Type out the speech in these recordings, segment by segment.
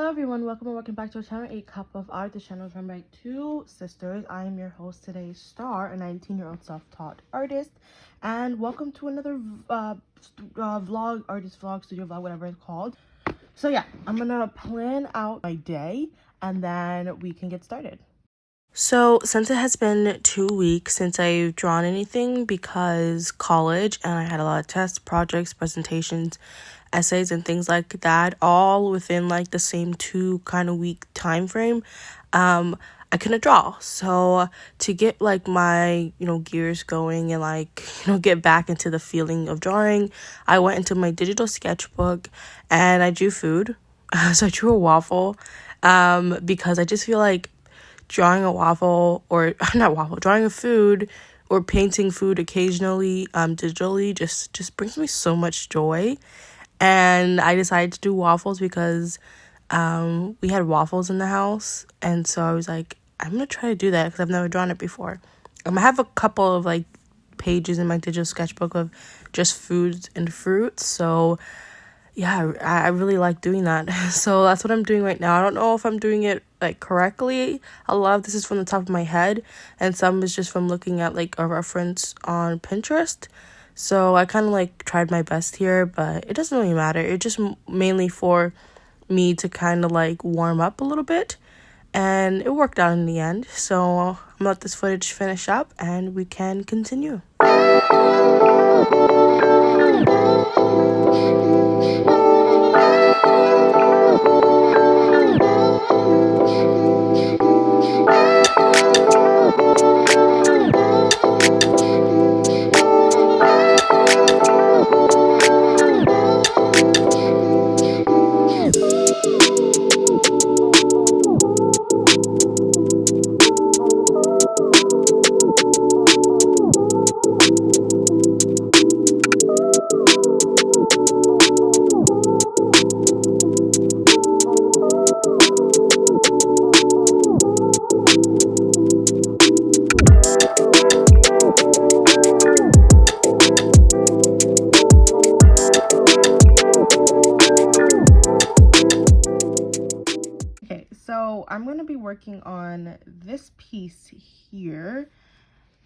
Hello everyone, welcome back to our channel, A Cup of Art. The channel is run by two sisters. I am your host today, Star, a 19-year-old self-taught artist, and welcome to another vlog, artist vlog, studio vlog, whatever it's called. So yeah, I'm gonna plan out my day and then we can get started. So since it has been 2 weeks since I've drawn anything because college and I had a lot of tests, projects, presentations, essays, and things like that, all within like the same 2 kind of week time frame, I couldn't draw. So to get like my, gears going and like, get back into the feeling of drawing, I went into my digital sketchbook and I drew food. So I drew a waffle because I just feel like drawing a waffle or drawing a food or painting food occasionally digitally just brings me so much joy. And I decided to do waffles because we had waffles in the house, and so I was like, I'm gonna try to do that because I've never drawn it before. I have a couple of like pages in my digital sketchbook of just foods and fruits, so yeah, I really like doing that. So that's what I'm doing right now. I don't know if I'm doing it like correctly. A lot of this is from the top of my head and some is just from looking at like a reference on Pinterest. So I kind of like tried my best here, but it doesn't really matter. It's just mainly for me to kind of like warm up a little bit, and it worked out in the end. So I'm gonna let this footage finish up and we can continue. So I'm going to be working on this piece here,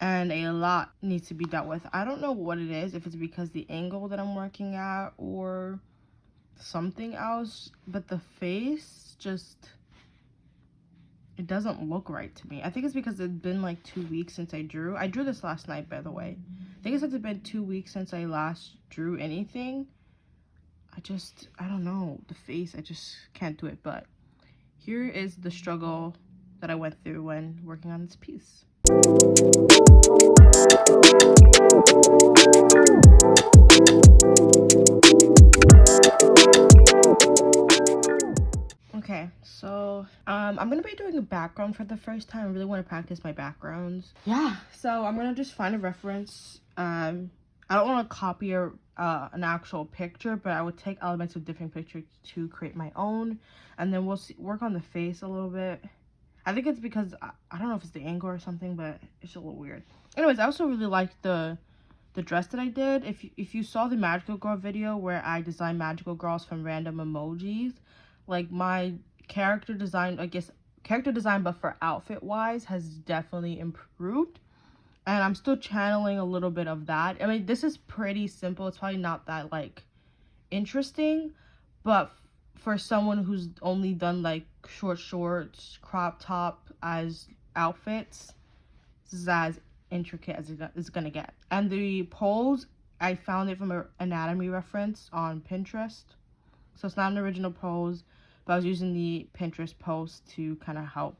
and a lot needs to be dealt with. I don't know what it is, if it's because the angle that I'm working at or something else, but the face just, it doesn't look right to me. I think it's because it's been like 2 weeks since I drew. I drew this last night, by the way. I think it's been 2 weeks since I last drew anything. I don't know, the face, I just can't do it. But here is the struggle that I went through when working on this piece. Okay, so I'm gonna be doing a background for the first time. I really want to practice my backgrounds. Yeah, so I'm gonna just find a reference. I don't want to copy an actual picture, but I would take elements of different pictures to create my own, and then we'll work on the face a little bit. I think it's because I don't know if it's the angle or something, but it's a little weird. Anyways, I also really liked the dress that I did. If you saw the Magical Girl video where I designed magical girls from random emojis, like my character design, but for outfit wise has definitely improved. And I'm still channeling a little bit of that. I mean, this is pretty simple. It's probably not that like interesting, but for someone who's only done like short shorts, crop top as outfits, this is as intricate as it's gonna get. And the pose, I found it from an anatomy reference on Pinterest, so it's not an original pose, but I was using the Pinterest post to kind of help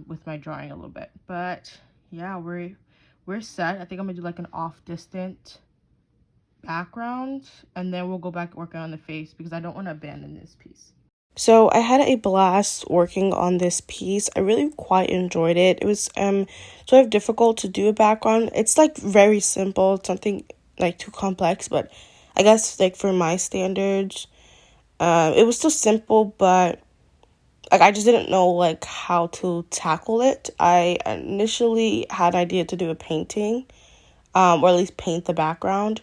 with my drawing a little bit. But yeah, we're set. I think I'm gonna do like an off distant background, and then we'll go back working on the face because I don't want to abandon this piece. So I had a blast working on this piece. I really quite enjoyed it. It was sort of difficult to do a background. It's like very simple. It's something like too complex, but I guess like for my standards, it was still simple, but like I just didn't know like how to tackle it. I initially had an idea to do a painting, or at least paint the background,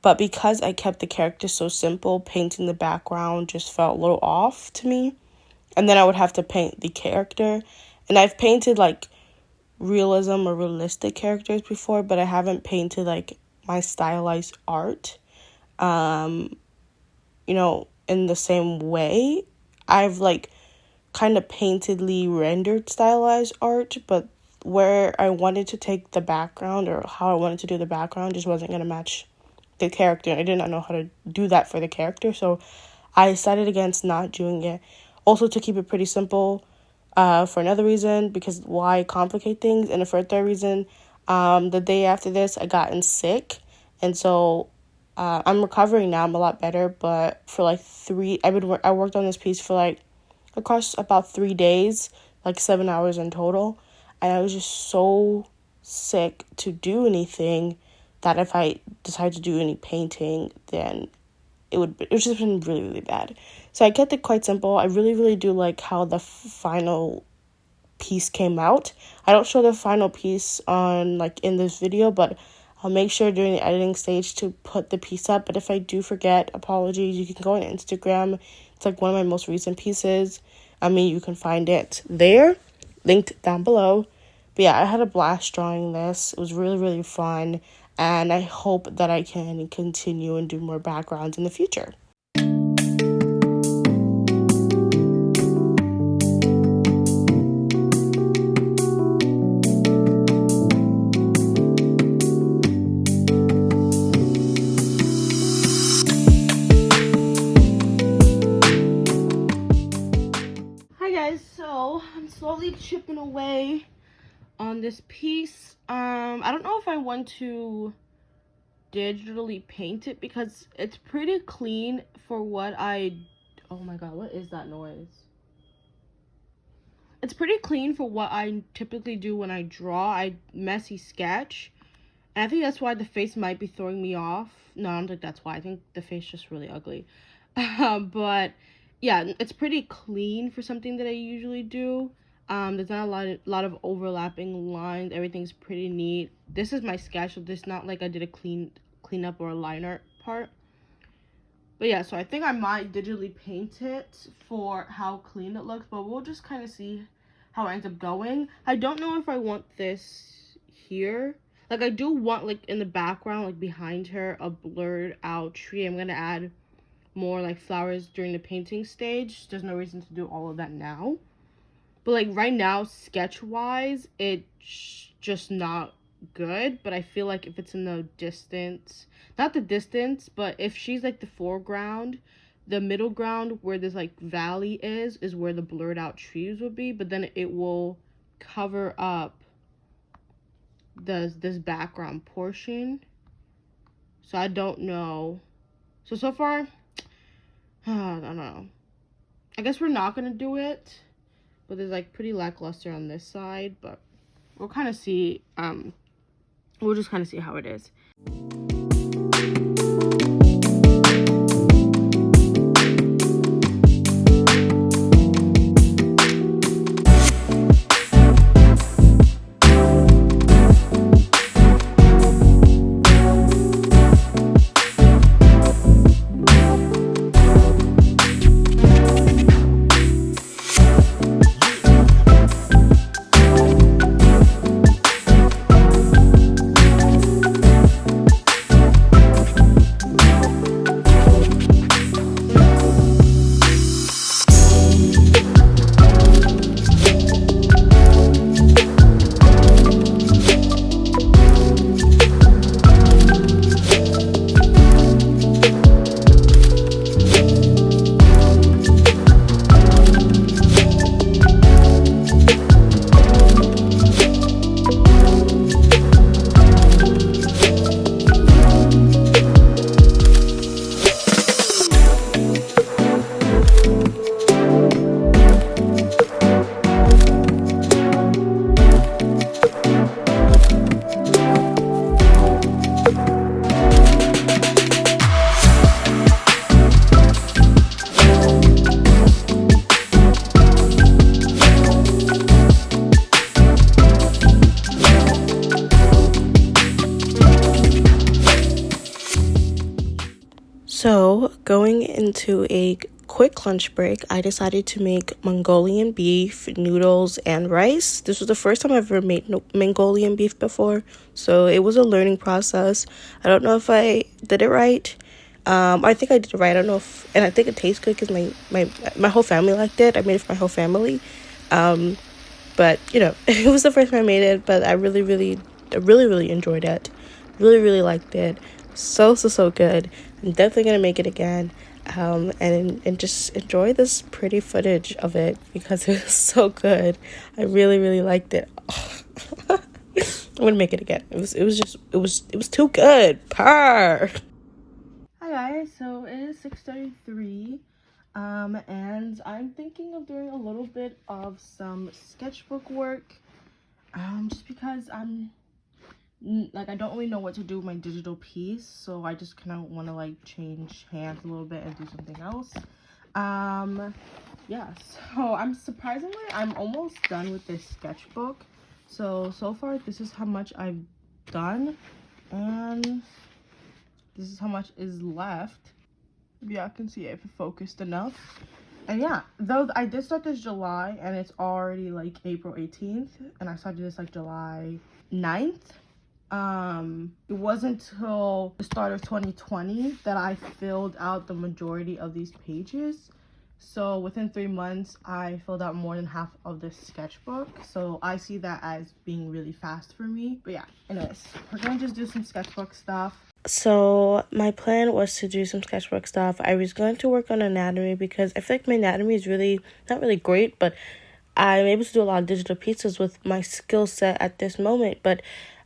But because I kept the character so simple, painting the background just felt a little off to me. And then I would have to paint the character. And I've painted like realism or realistic characters before, but I haven't painted like my stylized art, in the same way. I've like kind of paintedly rendered stylized art, but where I wanted to take the background or how I wanted to do the background just wasn't going to match the character. I did not know how to do that for the character, so I decided against not doing it. Also, to keep it pretty simple, for another reason, because why complicate things? And for a third reason, the day after this, I gotten sick, and so I'm recovering now. I'm a lot better, but for like I worked on this piece for like across about 3 days, like 7 hours in total, and I was just so sick to do anything that if I decide to do any painting, then it would just been really, really bad. So I kept it quite simple. I really, really do like how the final piece came out. I don't show the final piece on like in this video, but I'll make sure during the editing stage to put the piece up. But if I do forget, apologies. You can go on Instagram. It's like one of my most recent pieces. You can find it there, linked down below. But yeah, I had a blast drawing this. It was really, really fun. And I hope that I can continue and do more backgrounds in the future. Hi guys, so I'm slowly chipping away on this piece. I don't know if I want to digitally paint it because it's pretty clean for what oh my god, what is that noise? It's pretty clean for what I typically do when I draw. I messy sketch, and I think that's why the face might be throwing me off. No, I don't think that's why. I think the face is just really ugly. But yeah, it's pretty clean for something that I usually do. There's not a lot of overlapping lines. Everything's pretty neat. This is my sketch, so this not like I did a clean up or a line art part. But yeah, so I think I might digitally paint it for how clean it looks, but we'll just kind of see how it ends up going. I don't know if I want this here. Like, I do want, like, in the background, like, behind her, a blurred out tree. I'm gonna add more, like, flowers during the painting stage. There's no reason to do all of that now. But, like, right now, sketch-wise, it's just not good. But I feel like if it's in the distance, not the distance, but if she's, like, the foreground, the middle ground where this, like, valley is where the blurred out trees would be. But then it will cover up this background portion. So I don't know. So far, I don't know. I guess we're not going to do it. But there's like pretty lackluster on this side, but we'll kind of see, we'll just kind of see how it is. into a quick lunch break, I decided to make Mongolian beef, noodles, and rice. This was the first time I've ever made Mongolian beef before, so it was a learning process. I don't know if I did it right. I think I did it right. I don't know if, and I think it tastes good because my whole family liked it. I made it for my whole family. But you know, it was the first time I made it, but I really enjoyed it. Really liked it. So good. I'm definitely gonna make it again. And just enjoy this pretty footage of it because it was so good. I really liked it. I'm gonna make it again. It was too good. Purr. Hi guys, so it is 6:33. And I'm thinking of doing a little bit of some sketchbook work. Just because I don't really know what to do with my digital piece, so I just kind of want to like change hands a little bit and do something else. Yeah, so I'm almost done with this sketchbook. So far this is how much I've done, and this is how much is left. Yeah, I can see it if focused enough. And yeah, though I did start this July and it's already like April 18th, and I started this like July 9th. It wasn't until the start of 2020 that I filled out the majority of these pages. So within 3 months, I filled out more than half of this sketchbook. So I see that as being really fast for me. But yeah, anyways, we're gonna just do some sketchbook stuff. So my plan was to do some sketchbook stuff. I was going to work on anatomy because I feel like my anatomy is really, not really great, but I'm able to do a lot of digital pieces with my skill set at this moment. But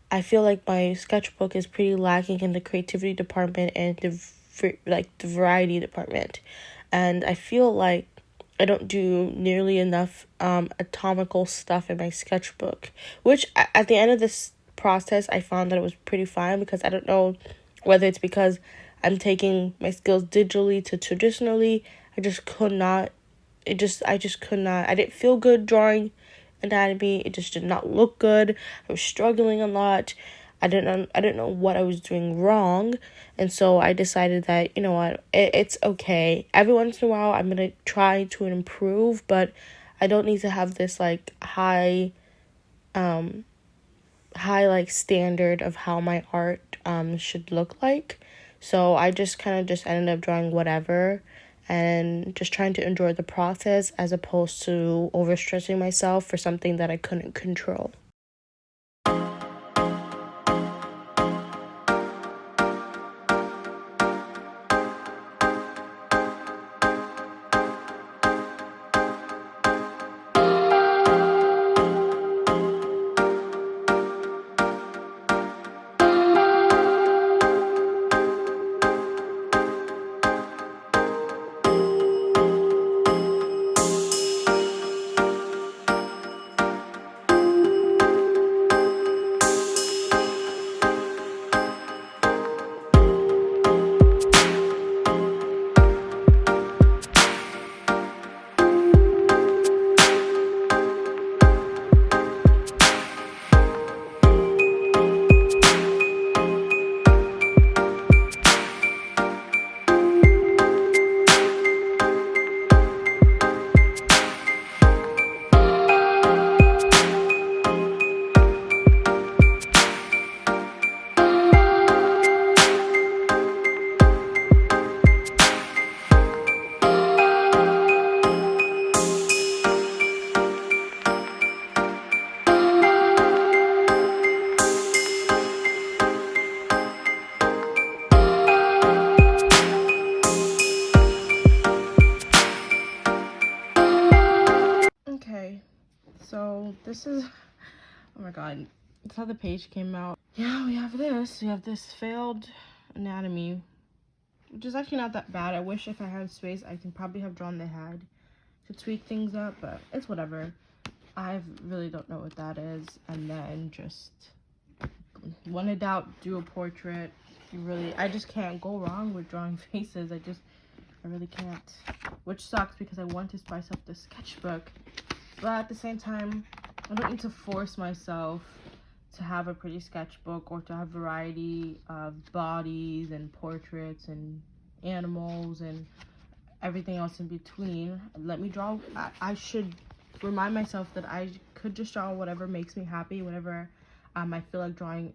I feel like my sketchbook is pretty lacking in the creativity department and the variety department. And I feel like I don't do nearly enough anatomical stuff in my sketchbook, which at the end of this process, I found that it was pretty fine because I don't know whether it's because I'm taking my skills digitally to traditionally. I just could not. I just could not. I didn't feel good drawing anatomy. It just did not look good. I was struggling a lot. I didn't know what I was doing wrong, and so I decided that, you know what, it's okay. Every once in a while I'm gonna try to improve, but I don't need to have this like high like standard of how my art should look like. So I just kind of just ended up drawing whatever and just trying to enjoy the process as opposed to overstressing myself for something that I couldn't control. Okay, so this is, oh my god, that's how the page came out. Yeah, we have this failed anatomy, which is actually not that bad. I wish if I had space I can probably have drawn the head to tweak things up, but it's whatever. I really don't know what that is. And then just, when in doubt, do a portrait. I just can't go wrong with drawing faces. I really can't, which sucks because I want to spice up the sketchbook, but at the same time I don't need to force myself to have a pretty sketchbook or to have variety of bodies and portraits and animals and everything else in between. Let me draw. I should remind myself that I could just draw whatever makes me happy whenever I feel like drawing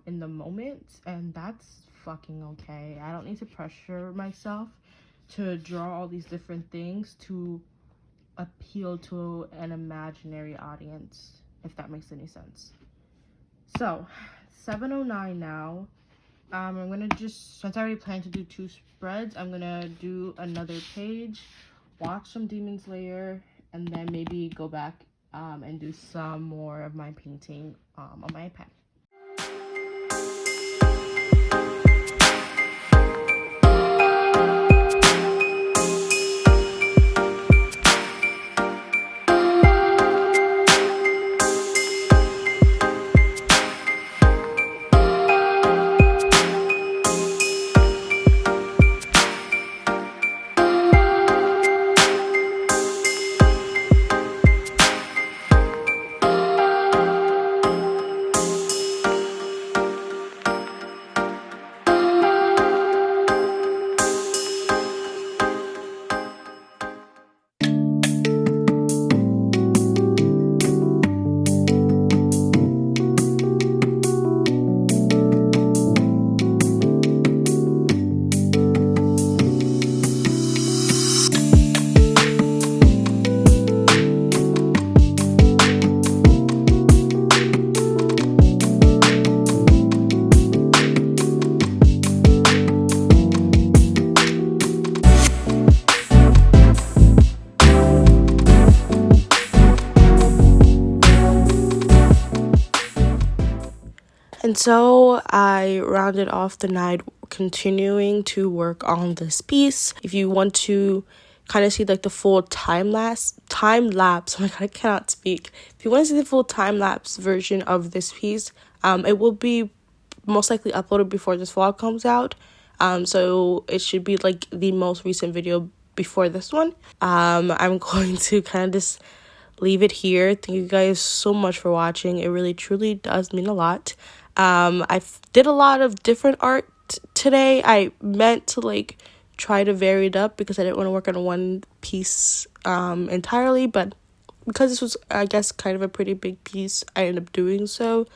in the moment, and that's fucking okay. I don't need to pressure myself to draw all these different things to appeal to an imaginary audience, if that makes any sense. So 7:09 now. I'm gonna just, since I already planned to do 2 spreads, I'm gonna do another page, watch some Demon Slayer, and then maybe go back and do some more of my painting on my iPad. And so I rounded off the night continuing to work on this piece. If you want to kind of see like the full time lapse, oh my god, I cannot speak. If you want to see the full time lapse version of this piece, it will be most likely uploaded before this vlog comes out. So it should be like the most recent video before this one. I'm going to kind of just leave it here. Thank you guys so much for watching. It really truly does mean a lot. I did a lot of different art today. I meant to like try to vary it up because I didn't want to work on one piece entirely, but because this was, I guess, kind of a pretty big piece, I ended up doing so,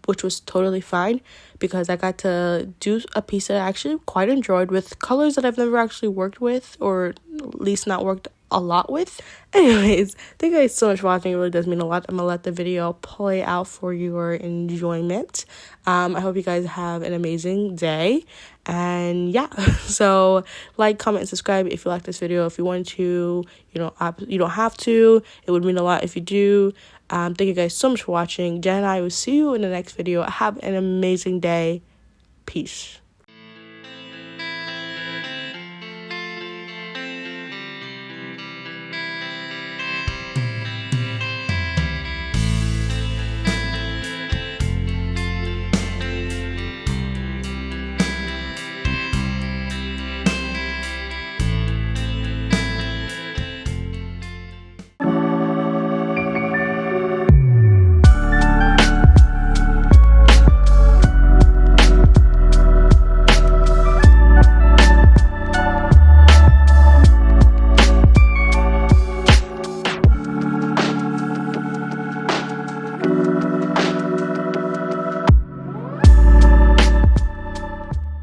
which was totally fine because I got to do a piece that I actually quite enjoyed with colors that I've never actually worked with, or at least not worked a lot with. Anyways, thank you guys so much for watching. It really does mean a lot. I'm gonna let the video play out for your enjoyment. I hope you guys have an amazing day, and yeah, so like, comment, and subscribe if you like this video. If you want to, you don't have to. It would mean a lot if you do. Thank you guys so much for watching. Jen and I will see you in the next video. Have an amazing day. Peace.